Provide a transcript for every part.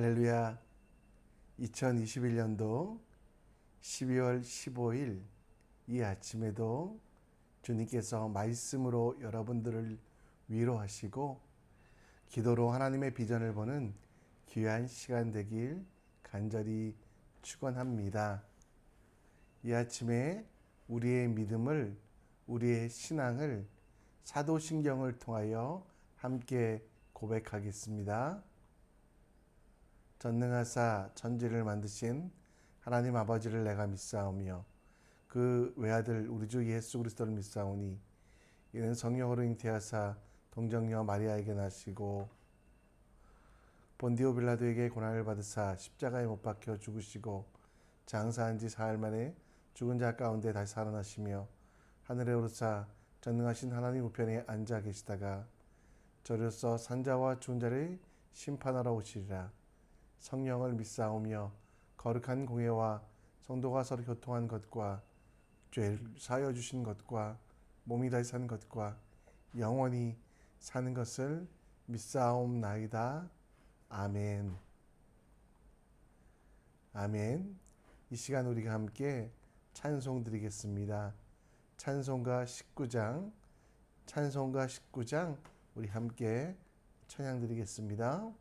할렐루야. 2021년도 12월 15일 이 아침에도 주님께서 말씀으로 여러분들을 위로하시고 기도로 하나님의 비전을 보는 귀한 시간 되길 간절히 축원합니다. 이 아침에 우리의 믿음을, 우리의 신앙을 사도신경을 통하여 함께 고백하겠습니다. 전능하사 천지를 만드신 하나님 아버지를 내가 믿사오며 그 외아들 우리 주 예수 그리스도를 믿사오니 이는 성령으로 잉태하사 동정녀 마리아에게 나시고 본디오 빌라도에게 고난을 받으사 십자가에 못 박혀 죽으시고 장사한 지 사흘 만에 죽은 자 가운데 다시 살아나시며 하늘에 오르사 전능하신 하나님 우편에 앉아 계시다가 저로서 산자와 죽은 자를 심판하러 오시리라. 성령을 믿사오며 거룩한 공예와 성도가 서로 교통한 것과 죄를 사하여 주신 것과 몸이 다시 사는 것과 영원히 사는 것을 믿사옵나이다. 아멘. 아멘. 이 시간 우리가 함께 찬송 드리겠습니다. 찬송가 19장 우리 함께 찬양 드리겠습니다.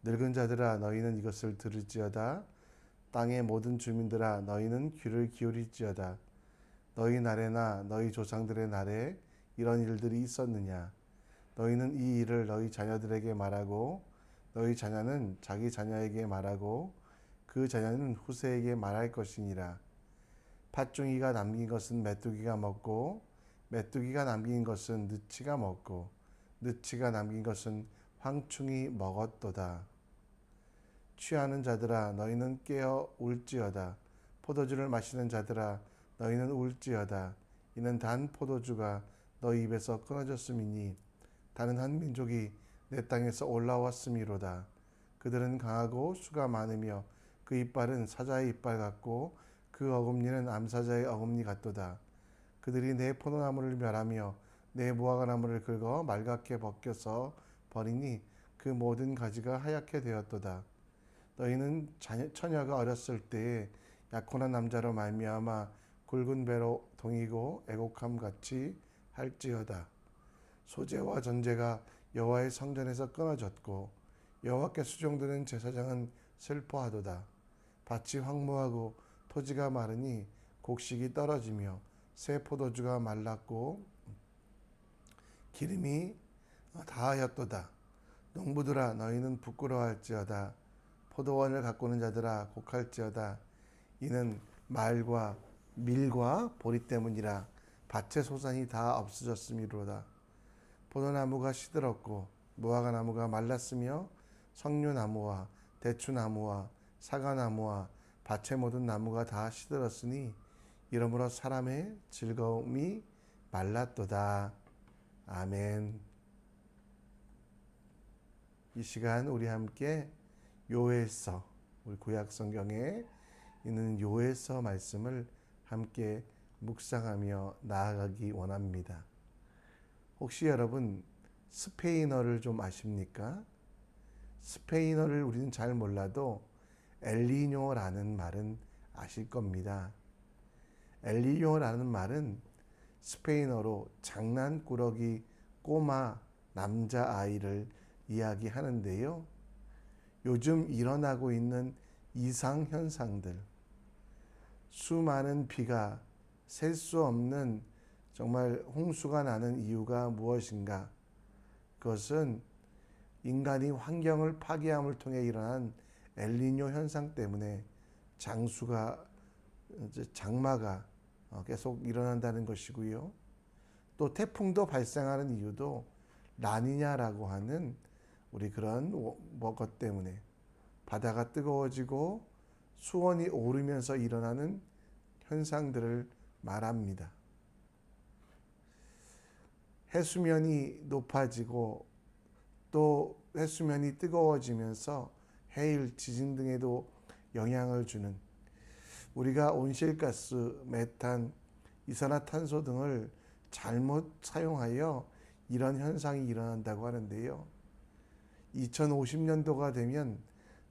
늙은 자들아 너희는 이것을 들을지어다. 땅의 모든 주민들아 너희는 귀를 기울일지어다. 너희 날에나 너희 조상들의 날에 이런 일들이 있었느냐. 너희는 이 일을 너희 자녀들에게 말하고 너희 자녀는 자기 자녀에게 말하고 그 자녀는 후세에게 말할 것이니라. 팥종이가 남긴 것은 메뚜기가 먹고 메뚜기가 남긴 것은 느치가 먹고 느치가 남긴 것은 황충이 먹었도다. 취하는 자들아 너희는 깨어 울지어다. 포도주를 마시는 자들아 너희는 울지어다. 이는 단 포도주가 너희 입에서 끊어졌음이니 다른 한 민족이 내 땅에서 올라왔음이로다. 그들은 강하고 수가 많으며 그 이빨은 사자의 이빨 같고 그 어금니는 암사자의 어금니 같도다. 그들이 내 포도나무를 멸하며 내 무화과나무를 긁어 말갛게 벗겨서 버리니 그 모든 가지가 하얗게 되었도다. 너희는 처녀가 어렸을 때에 약혼한 남자로 말미암아 굵은 배로 동이고 애곡함 같이 할지어다. 소재와 전제가 여호와의 성전에서 끊어졌고 여호와께 수종드는 제사장은 슬퍼하도다. 밭이 황무하고 토지가 마르니 곡식이 떨어지며 새 포도주가 말랐고 기름이 다하였도다. 농부들아 너희는 부끄러워할지어다. 포도원을 가꾸는 자들아 곡할지어다. 이는 말과 밀과 보리 때문이라. 밭의 소산이 다 없어졌음이로다. 포도나무가 시들었고 무화과 나무가 말랐으며 석류나무와 대추나무와 사과나무와 밭의 모든 나무가 다 시들었으니 이러므로 사람의 즐거움이 말랐도다. 아멘. 이 시간 우리 함께 요엘서, 우리 구약 성경에 있는 요엘서 말씀을 함께 묵상하며 나아가기 원합니다. 혹시 여러분 스페인어를 좀 아십니까? 스페인어를 우리는 잘 몰라도 엘니뇨라는 말은 아실 겁니다. 엘니뇨라는 말은 스페인어로 장난꾸러기 꼬마 남자아이를 이야기하는데요. 요즘 일어나고 있는 이상현상들, 수많은 비가 셀 수 없는 정말 홍수가 나는 이유가 무엇인가? 그것은 인간이 환경을 파괴함을 통해 일어난 엘니뇨 현상 때문에 장마가 계속 일어난다는 것이고요. 또 태풍도 발생하는 이유도 라니냐라고 하는 우리 그런 것 때문에 바다가 뜨거워지고 수온이 오르면서 일어나는 현상들을 말합니다. 해수면이 높아지고 또 해수면이 뜨거워지면서 해일, 지진 등에도 영향을 주는, 우리가 온실가스, 메탄, 이산화탄소 등을 잘못 사용하여 이런 현상이 일어난다고 하는데요. 2050년도가 되면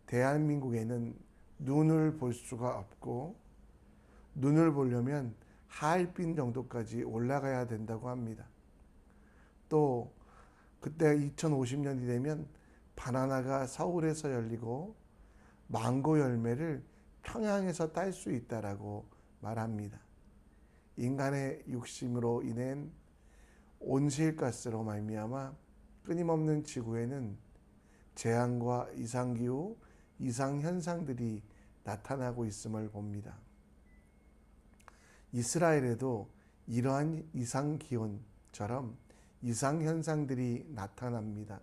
대한민국에는 눈을 볼 수가 없고 눈을 보려면 하얼빈 정도까지 올라가야 된다고 합니다. 또 그때 2050년이 되면 바나나가 서울에서 열리고 망고 열매를 평양에서 딸 수 있다라고 말합니다. 인간의 욕심으로 인한 온실가스로 말미암아 끊임없는 지구에는 재앙과 이상기후, 이상현상들이 나타나고 있음을 봅니다. 이스라엘에도 이러한 이상기온처럼 이상현상들이 나타납니다.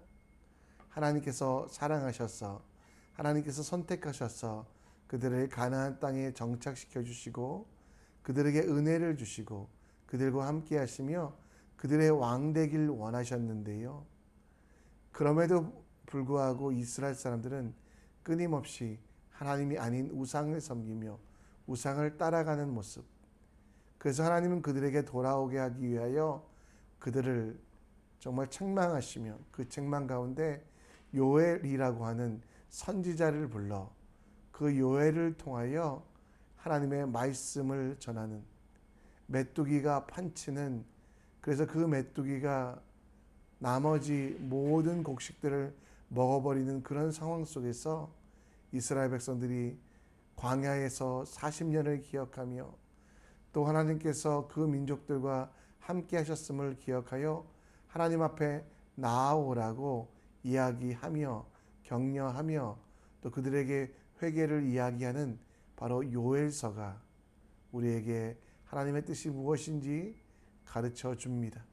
하나님께서 사랑하셔서, 하나님께서 선택하셔서 그들을 가나안 땅에 정착시켜 주시고 그들에게 은혜를 주시고 그들과 함께 하시며 그들의 왕 되길 원하셨는데요. 그럼에도 불구하고 이스라엘 사람들은 끊임없이 하나님이 아닌 우상을 섬기며 우상을 따라가는 모습. 그래서 하나님은 그들에게 돌아오게 하기 위하여 그들을 정말 책망하시며 그 책망 가운데 요엘이라고 하는 선지자를 불러 그 요엘을 통하여 하나님의 말씀을 전하는, 메뚜기가 판치는, 그래서 그 메뚜기가 나머지 모든 곡식들을 먹어버리는 그런 상황 속에서 이스라엘 백성들이 광야에서 40년을 기억하며 또 하나님께서 그 민족들과 함께 하셨음을 기억하여 하나님 앞에 나아오라고 이야기하며 격려하며 또 그들에게 회개를 이야기하는 바로 요엘서가 우리에게 하나님의 뜻이 무엇인지 가르쳐 줍니다.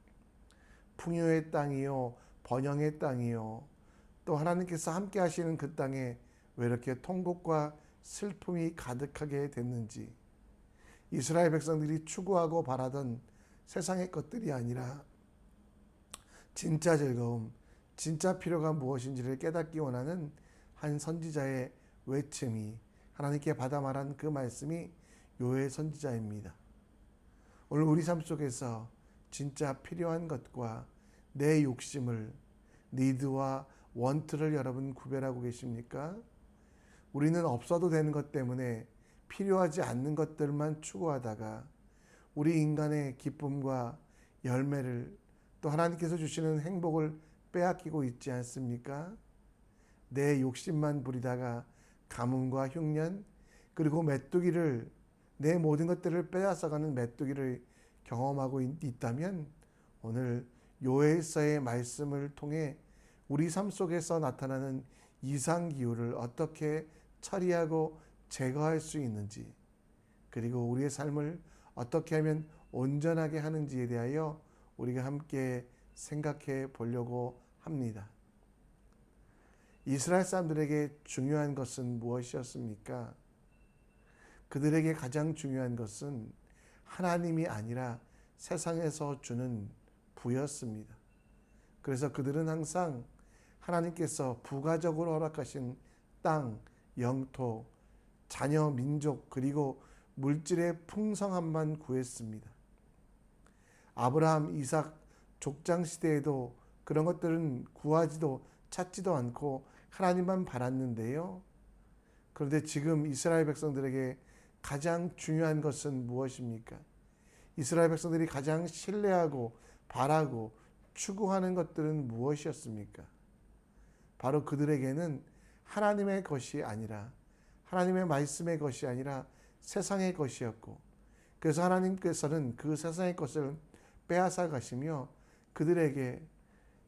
풍요의 땅이요, 번영의 땅이요, 또 하나님께서 함께 하시는 그 땅에 왜 이렇게 통곡과 슬픔이 가득하게 됐는지, 이스라엘 백성들이 추구하고 바라던 세상의 것들이 아니라 진짜 즐거움, 진짜 필요가 무엇인지를 깨닫기 원하는 한 선지자의 외침이, 하나님께 받아 말한 그 말씀이 요엘 선지자입니다. 오늘 우리 삶 속에서 진짜 필요한 것과 내 욕심을, 니드와 원트를 여러분 구별하고 계십니까? 우리는 없어도 되는 것 때문에 필요하지 않는 것들만 추구하다가 우리 인간의 기쁨과 열매를, 또 하나님께서 주시는 행복을 빼앗기고 있지 않습니까? 내 욕심만 부리다가 가뭄과 흉년, 그리고 메뚜기를 내 모든 것들을 빼앗아가는 메뚜기를 경험하고 있다면 오늘 요엘서의 말씀을 통해 우리 삶 속에서 나타나는 이상기후를 어떻게 처리하고 제거할 수 있는지, 그리고 우리의 삶을 어떻게 하면 온전하게 하는지에 대하여 우리가 함께 생각해 보려고 합니다. 이스라엘 사람들에게 중요한 것은 무엇이었습니까? 그들에게 가장 중요한 것은 하나님이 아니라 세상에서 주는 부였습니다. 그래서 그들은 항상 하나님께서 부가적으로 허락하신 땅, 영토, 자녀, 민족, 그리고 물질의 풍성함만 구했습니다. 아브라함, 이삭, 족장 시대에도 그런 것들은 구하지도 찾지도 않고 하나님만 바랐는데요. 그런데 지금 이스라엘 백성들에게 가장 중요한 것은 무엇입니까? 이스라엘 백성들이 가장 신뢰하고 바라고 추구하는 것들은 무엇이었습니까? 바로 그들에게는 하나님의 것이 아니라, 하나님의 말씀의 것이 아니라 세상의 것이었고, 그래서 하나님께서는 그 세상의 것을 빼앗아 가시며 그들에게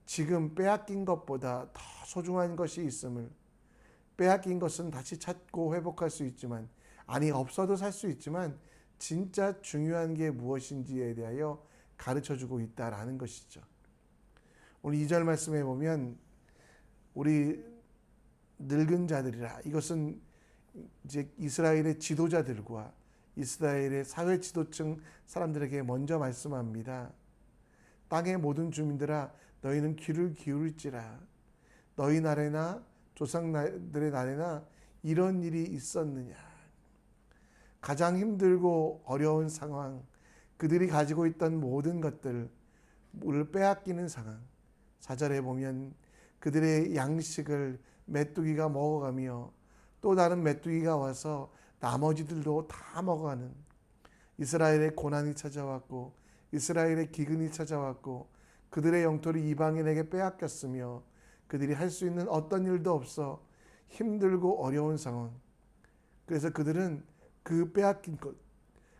지금 빼앗긴 것보다 더 소중한 것이 있음을, 빼앗긴 것은 다시 찾고 회복할 수 있지만, 아니 없어도 살 수 있지만 진짜 중요한 게 무엇인지에 대하여 가르쳐주고 있다라는 것이죠. 오늘 2절 말씀에 보면 우리 늙은 자들이라, 이것은 이제 이스라엘의 지도자들과 이스라엘의 사회 지도층 사람들에게 먼저 말씀합니다. 땅의 모든 주민들아 너희는 귀를 기울일지라. 너희 날에나 조상들의 날에나 이런 일이 있었느냐. 가장 힘들고 어려운 상황, 그들이 가지고 있던 모든 것들을 빼앗기는 상황. 4절에 보면 그들의 양식을 메뚜기가 먹어가며 또 다른 메뚜기가 와서 나머지들도 다 먹어가는, 이스라엘의 고난이 찾아왔고 이스라엘의 기근이 찾아왔고 그들의 영토를 이방인에게 빼앗겼으며 그들이 할 수 있는 어떤 일도 없어 힘들고 어려운 상황. 그래서 그들은 그 빼앗긴 것,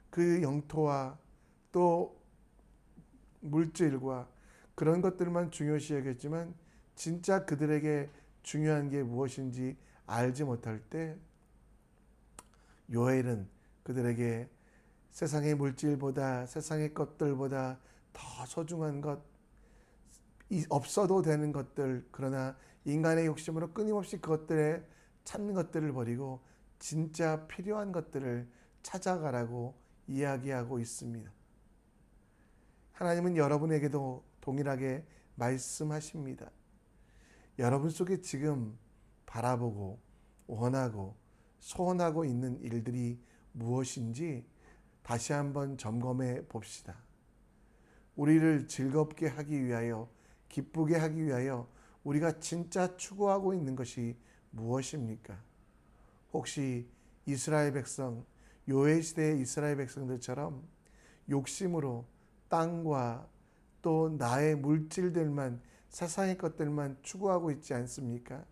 그 영토와 또 물질과 그런 것들만 중요시 여겼지만 진짜 그들에게 중요한 게 무엇인지 알지 못할 때 요엘은 그들에게 세상의 물질보다, 세상의 것들보다 더 소중한 것, 없어도 되는 것들, 그러나 인간의 욕심으로 끊임없이 그것들에 찾는 것들을 버리고 진짜 필요한 것들을 찾아가라고 이야기하고 있습니다. 하나님은 여러분에게도 동일하게 말씀하십니다. 여러분 속에 지금 바라보고 원하고 소원하고 있는 일들이 무엇인지 다시 한번 점검해 봅시다. 우리를 즐겁게 하기 위하여, 기쁘게 하기 위하여 우리가 진짜 추구하고 있는 것이 무엇입니까? 혹시 이스라엘 백성, 요엘 시대의 이스라엘 백성들처럼 욕심으로 땅과 또 나의 물질들만, 세상의 것들만 추구하고 있지 않습니까?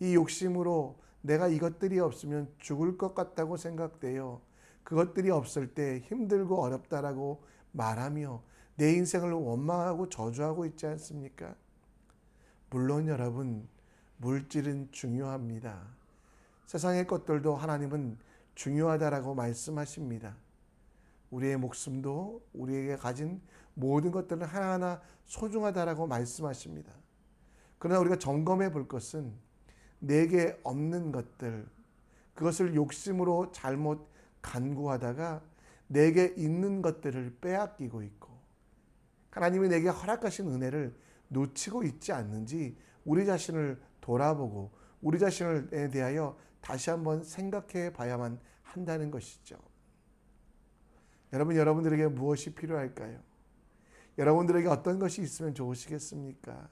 이 욕심으로 내가 이것들이 없으면 죽을 것 같다고 생각되어 그것들이 없을 때 힘들고 어렵다라고 말하며 내 인생을 원망하고 저주하고 있지 않습니까? 물론 여러분, 물질은 중요합니다. 세상의 것들도 하나님은 중요하다라고 말씀하십니다. 우리의 목숨도, 우리에게 가진 모든 것들은 하나하나 소중하다라고 말씀하십니다. 그러나 우리가 점검해 볼 것은 내게 없는 것들, 그것을 욕심으로 잘못 간구하다가 내게 있는 것들을 빼앗기고 있고 하나님이 내게 허락하신 은혜를 놓치고 있지 않는지 우리 자신을 돌아보고 우리 자신에 대하여 다시 한번 생각해 봐야만 한다는 것이죠. 여러분들에게 무엇이 필요할까요? 여러분들에게 어떤 것이 있으면 좋으시겠습니까?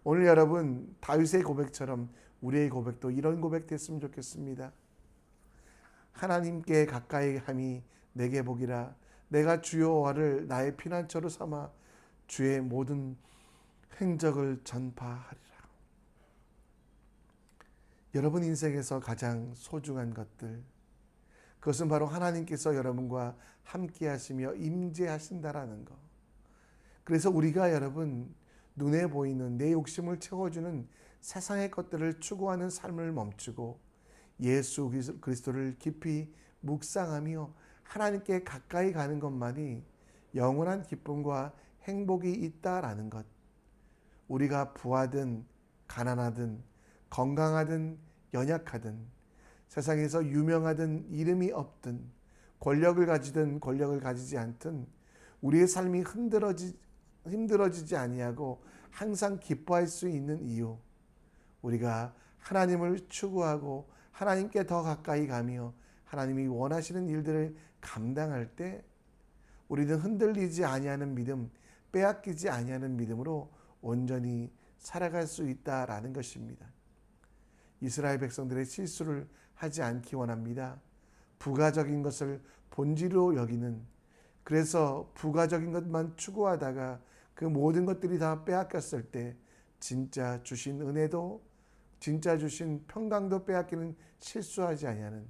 오늘 여러분, 다윗의 고백처럼 우리의 고백도 이런 고백 됐으면 좋겠습니다. 하나님께 가까이 함이 내게 복이라. 내가 주의 여호와를 나의 피난처로 삼아 주의 모든 행적을 전파하리라. 여러분 인생에서 가장 소중한 것들, 그것은 바로 하나님께서 여러분과 함께 하시며 임재하신다라는 것. 그래서 우리가 여러분 눈에 보이는 내 욕심을 채워주는 세상의 것들을 추구하는 삶을 멈추고 예수 그리스도를 깊이 묵상하며 하나님께 가까이 가는 것만이 영원한 기쁨과 행복이 있다라는 것. 우리가 부하든 가난하든 건강하든 연약하든 세상에서 유명하든 이름이 없든 권력을 가지든 권력을 가지지 않든 우리의 삶이 힘들어지지 아니하고 항상 기뻐할 수 있는 이유, 우리가 하나님을 추구하고 하나님께 더 가까이 가며 하나님이 원하시는 일들을 감당할 때 우리는 흔들리지 아니하는 믿음, 빼앗기지 아니하는 믿음으로 온전히 살아갈 수 있다라는 것입니다. 이스라엘 백성들의 실수를 하지 않기 원합니다. 부가적인 것을 본질로 여기는, 그래서 부가적인 것만 추구하다가 그 모든 것들이 다 빼앗겼을 때 진짜 주신 은혜도 진짜 주신 평강도 빼앗기는 실수하지 아니하는,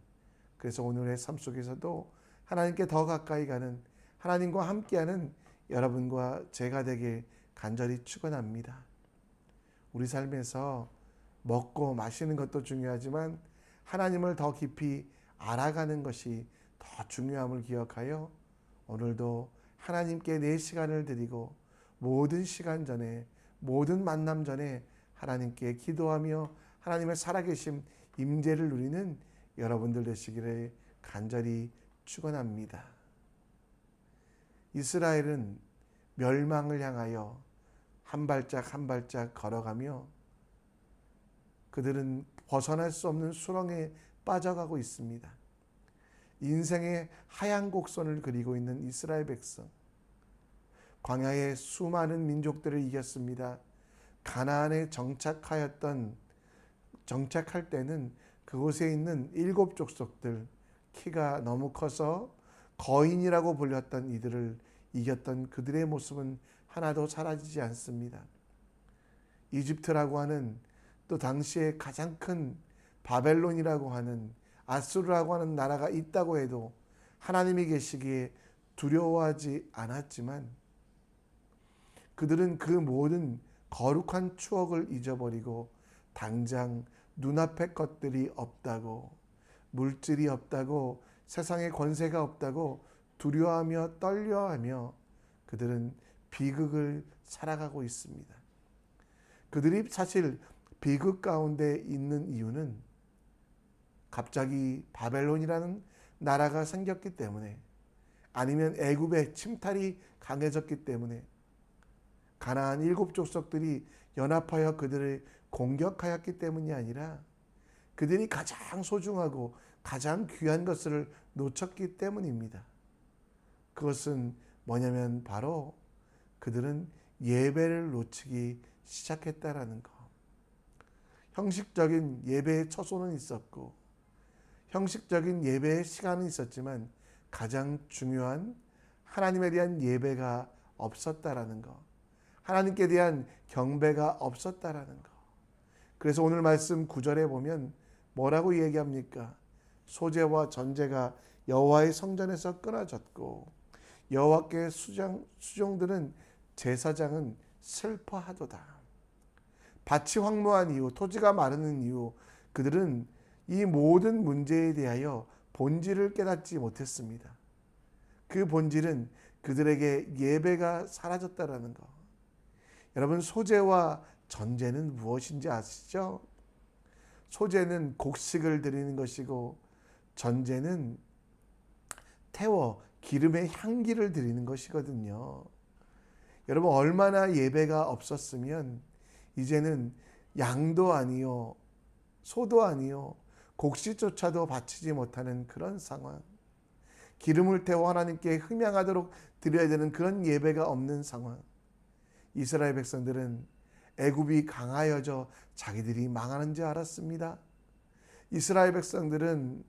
그래서 오늘의 삶 속에서도 하나님께 더 가까이 가는, 하나님과 함께하는 여러분과 제가 되길 간절히 축원합니다. 우리 삶에서 먹고 마시는 것도 중요하지만 하나님을 더 깊이 알아가는 것이 더 중요함을 기억하여 오늘도 하나님께 내 시간을 드리고 모든 시간 전에, 모든 만남 전에 하나님께 기도하며 하나님의 살아계심 임재를 누리는 여러분들 되시기를 간절히 축원합니다. 이스라엘은 멸망을 향하여 한 발짝 한 발짝 걸어가며 그들은 벗어날 수 없는 수렁에 빠져가고 있습니다. 인생의 하얀 곡선을 그리고 있는 이스라엘 백성, 광야의 수많은 민족들을 이겼습니다. 가나안에 정착할 때는 그곳에 있는 7 족속들, 키가 너무 커서 거인이라고 불렸던 이들을 이겼던 그들의 모습은 하나도 사라지지 않습니다. 이집트라고 하는, 또 당시에 가장 큰 바벨론이라고 하는, 아수르라고 하는 나라가 있다고 해도 하나님이 계시기에 두려워하지 않았지만 그들은 그 모든 거룩한 추억을 잊어버리고 당장 눈앞의 것들이 없다고, 물질이 없다고, 세상의 권세가 없다고 두려워하며 떨려하며 그들은 비극을 살아가고 있습니다. 그들이 사실 비극 가운데 있는 이유는 갑자기 바벨론이라는 나라가 생겼기 때문에, 아니면 애굽의 침탈이 강해졌기 때문에, 가나안 7 족속들이 연합하여 그들을 공격하였기 때문이 아니라 그들이 가장 소중하고 가장 귀한 것을 놓쳤기 때문입니다. 그것은 뭐냐면 바로 그들은 예배를 놓치기 시작했다라는 것. 형식적인 예배의 처소는 있었고 형식적인 예배의 시간은 있었지만 가장 중요한 하나님에 대한 예배가 없었다라는 것, 하나님께 대한 경배가 없었다라는 것. 그래서 오늘 말씀 9절에 보면 뭐라고 얘기합니까? 소재와 전제가 여호와의 성전에서 끊어졌고 여호와께 수종드는 제사장은 슬퍼하도다. 밭이 황무한 이유, 토지가 마르는 이유, 그들은 이 모든 문제에 대하여 본질을 깨닫지 못했습니다. 그 본질은 그들에게 예배가 사라졌다라는 것. 여러분, 소재와 전제는 무엇인지 아시죠? 소재는 곡식을 드리는 것이고 전제는 태워 기름의 향기를 드리는 것이거든요. 여러분, 얼마나 예배가 없었으면 이제는 양도 아니요, 소도 아니요, 곡식조차도 바치지 못하는 그런 상황, 기름을 태워 하나님께 흠양하도록 드려야 되는 그런 예배가 없는 상황. 이스라엘 백성들은 애굽이 강하여져 자기들이 망하는 줄 알았습니다. 이스라엘 백성들은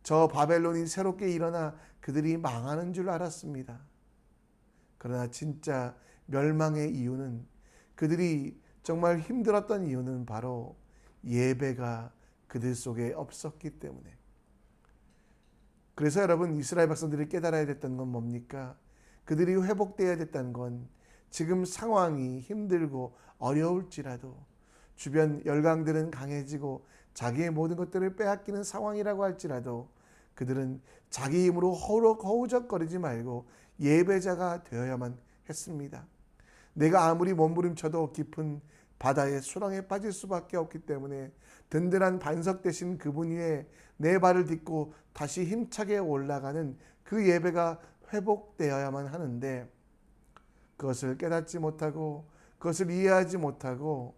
저 바벨론이 새롭게 일어나 그들이 망하는 줄 알았습니다. 그러나 진짜 멸망의 이유는, 그들이 정말 힘들었던 이유는 바로 예배가 그들 속에 없었기 때문에, 그래서 여러분, 이스라엘 백성들이 깨달아야 됐던 건 뭡니까? 그들이 회복되어야 됐다는 건 지금 상황이 힘들고 어려울지라도 주변 열강들은 강해지고 자기의 모든 것들을 빼앗기는 상황이라고 할지라도 그들은 자기 힘으로 허우적거리지 말고 예배자가 되어야만 했습니다. 내가 아무리 몸부림쳐도 깊은 바다의 수렁에 빠질 수밖에 없기 때문에 든든한 반석 대신 그분 위에 내 발을 딛고 다시 힘차게 올라가는 그 예배가 회복되어야만 하는데, 그것을 깨닫지 못하고 그것을 이해하지 못하고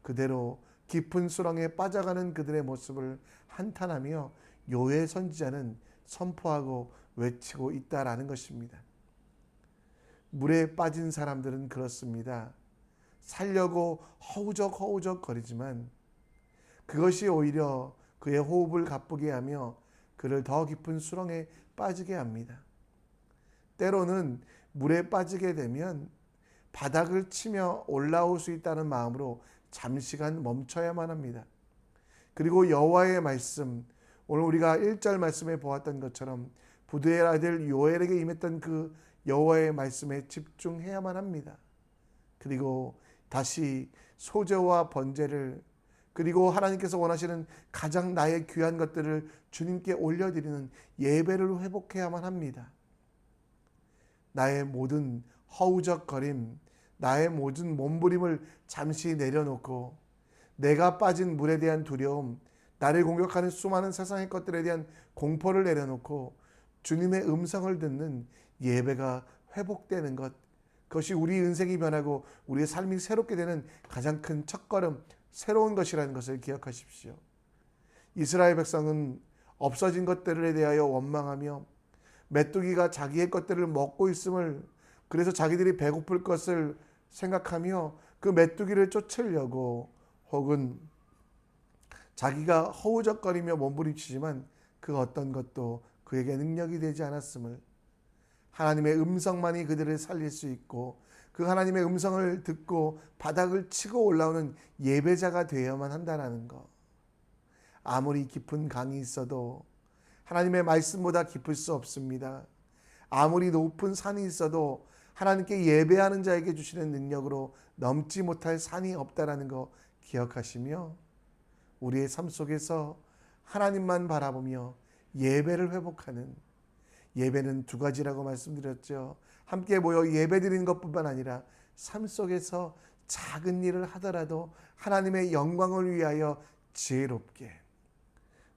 그대로 깊은 수렁에 빠져가는 그들의 모습을 한탄하며 요해 선지자는 선포하고 외치고 있다라는 것입니다. 물에 빠진 사람들은 그렇습니다. 살려고 허우적 거리지만 그것이 오히려 그의 호흡을 가쁘게 하며 그를 더 깊은 수렁에 빠지게 합니다. 때로는 물에 빠지게 되면 바닥을 치며 올라올 수 있다는 마음으로 잠시간 멈춰야만 합니다. 그리고 여호와의 말씀, 오늘 우리가 1절 말씀에 보았던 것처럼 부두엘 아들 요엘에게 임했던 그 여호와의 말씀에 집중해야만 합니다. 그리고 다시 소제와 번제를, 그리고 하나님께서 원하시는 가장 나의 귀한 것들을 주님께 올려드리는 예배를 회복해야만 합니다. 나의 모든 허우적거림, 나의 모든 몸부림을 잠시 내려놓고 내가 빠진 물에 대한 두려움, 나를 공격하는 수많은 세상의 것들에 대한 공포를 내려놓고 주님의 음성을 듣는 예배가 회복되는 것, 그것이 우리 인생이 변하고 우리의 삶이 새롭게 되는 가장 큰 첫걸음, 새로운 것이라는 것을 기억하십시오. 이스라엘 백성은 없어진 것들에 대하여 원망하며 메뚜기가 자기의 것들을 먹고 있음을, 그래서 자기들이 배고플 것을 생각하며 그 메뚜기를 쫓으려고, 혹은 자기가 허우적거리며 몸부림치지만 그 어떤 것도 그에게 능력이 되지 않았음을, 하나님의 음성만이 그들을 살릴 수 있고 그 하나님의 음성을 듣고 바닥을 치고 올라오는 예배자가 되어야만 한다는 것. 아무리 깊은 강이 있어도 하나님의 말씀보다 깊을 수 없습니다. 아무리 높은 산이 있어도 하나님께 예배하는 자에게 주시는 능력으로 넘지 못할 산이 없다라는 거 기억하시며 우리의 삶 속에서 하나님만 바라보며 예배를 회복하는, 예배는 두 가지라고 말씀드렸죠. 함께 모여 예배드리는 것뿐만 아니라 삶 속에서 작은 일을 하더라도 하나님의 영광을 위하여 지혜롭게,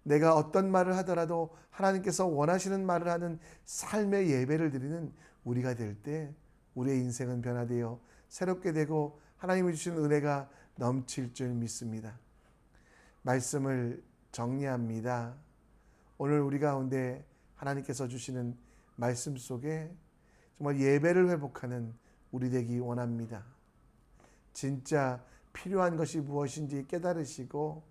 내가 어떤 말을 하더라도 하나님께서 원하시는 말을 하는 삶의 예배를 드리는 우리가 될 때 우리의 인생은 변화되어 새롭게 되고 하나님이 주신 은혜가 넘칠 줄 믿습니다. 말씀을 정리합니다. 오늘 우리 가운데 하나님께서 주시는 말씀 속에 정말 예배를 회복하는 우리 되기 원합니다. 진짜 필요한 것이 무엇인지 깨달으시고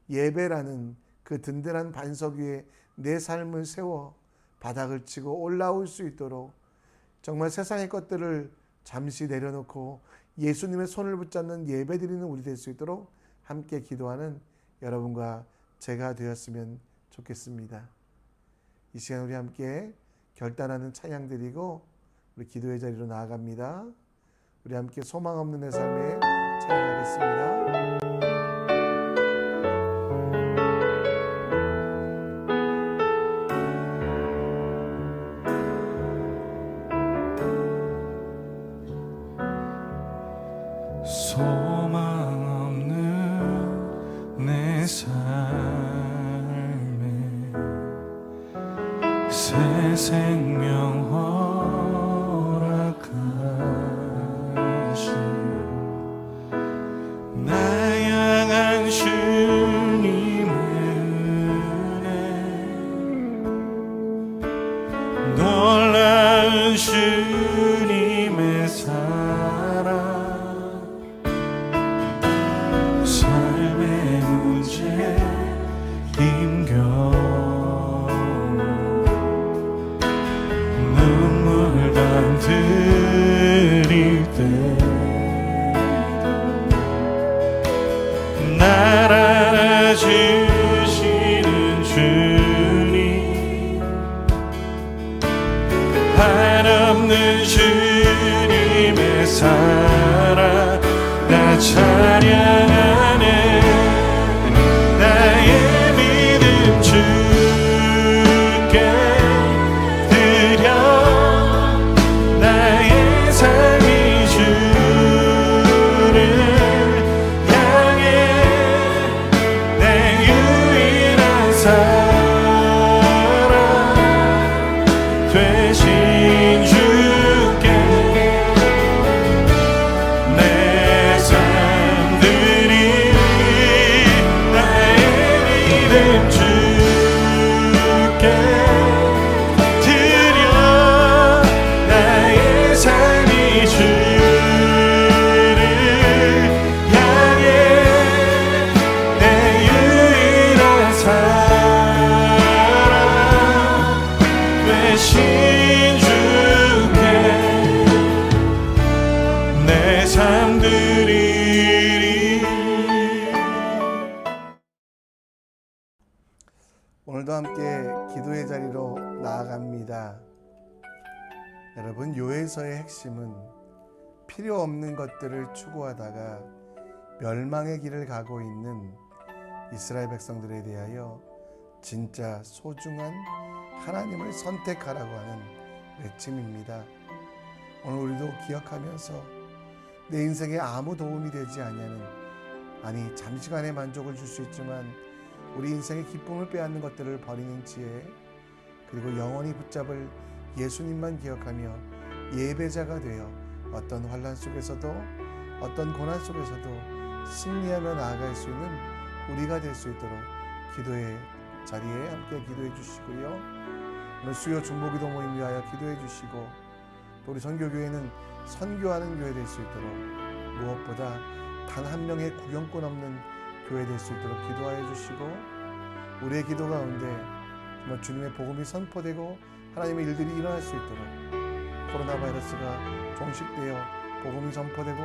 예배라는 그 든든한 반석 위에 내 삶을 세워 바닥을 치고 올라올 수 있도록 정말 세상의 것들을 잠시 내려놓고 예수님의 손을 붙잡는 예배 드리는 우리 될 수 있도록 함께 기도하는 여러분과 제가 되었으면 좋겠습니다. 이 시간 우리 함께 결단하는 찬양 드리고 우리 기도의 자리로 나아갑니다. 우리 함께 소망 없는 내 삶에 찬양하겠습니다. 소망 없는 내 삶에 새 생명 허락하신 나 향한 주님의 은혜, 놀라운 주님의 사랑, 삶의 문제 힘겨워 눈물 반 들일 때 날 알아주시는 주님, 없는 주님의 사랑 나 찬양하네 나의 믿음 주께 드려 나의 삶이 주를 향해 내 유일한 사랑 되신 주께 내 삶들이 나의 믿음 주께 드려 나의 삶이 주를 향해 내 유일한 사랑 되신 주께 내 삶 드리리. 오늘도 함께 기도의 자리로 나아갑니다. 여러분, 요에서의 핵심은 필요 없는 것들을 추구하다가 멸망의 길을 가고 있는 이스라엘 백성들에 대하여 진짜 소중한 하나님을 선택하라고 하는 외침입니다. 오늘 우리도 기억하면서 내 인생에 아무 도움이 되지 않냐는, 아니 잠시간의 만족을 줄 수 있지만 우리 인생의 기쁨을 빼앗는 것들을 버리는 지혜, 그리고 영원히 붙잡을 예수님만 기억하며 예배자가 되어 어떤 환난 속에서도 어떤 고난 속에서도 승리하며 나아갈 수 있는 우리가 될 수 있도록 기도의 자리에 함께 기도해 주시고요. 오늘 수요 중보기도 모임 위하여 기도해 주시고, 또 우리 선교교회는 선교하는 교회 될 수 있도록, 무엇보다 단 한 명의 구경권 없는 교회 될 수 있도록 기도하여 주시고, 우리의 기도 가운데 정말 주님의 복음이 선포되고 하나님의 일들이 일어날 수 있도록, 코로나 바이러스가 종식되어 복음이 선포되고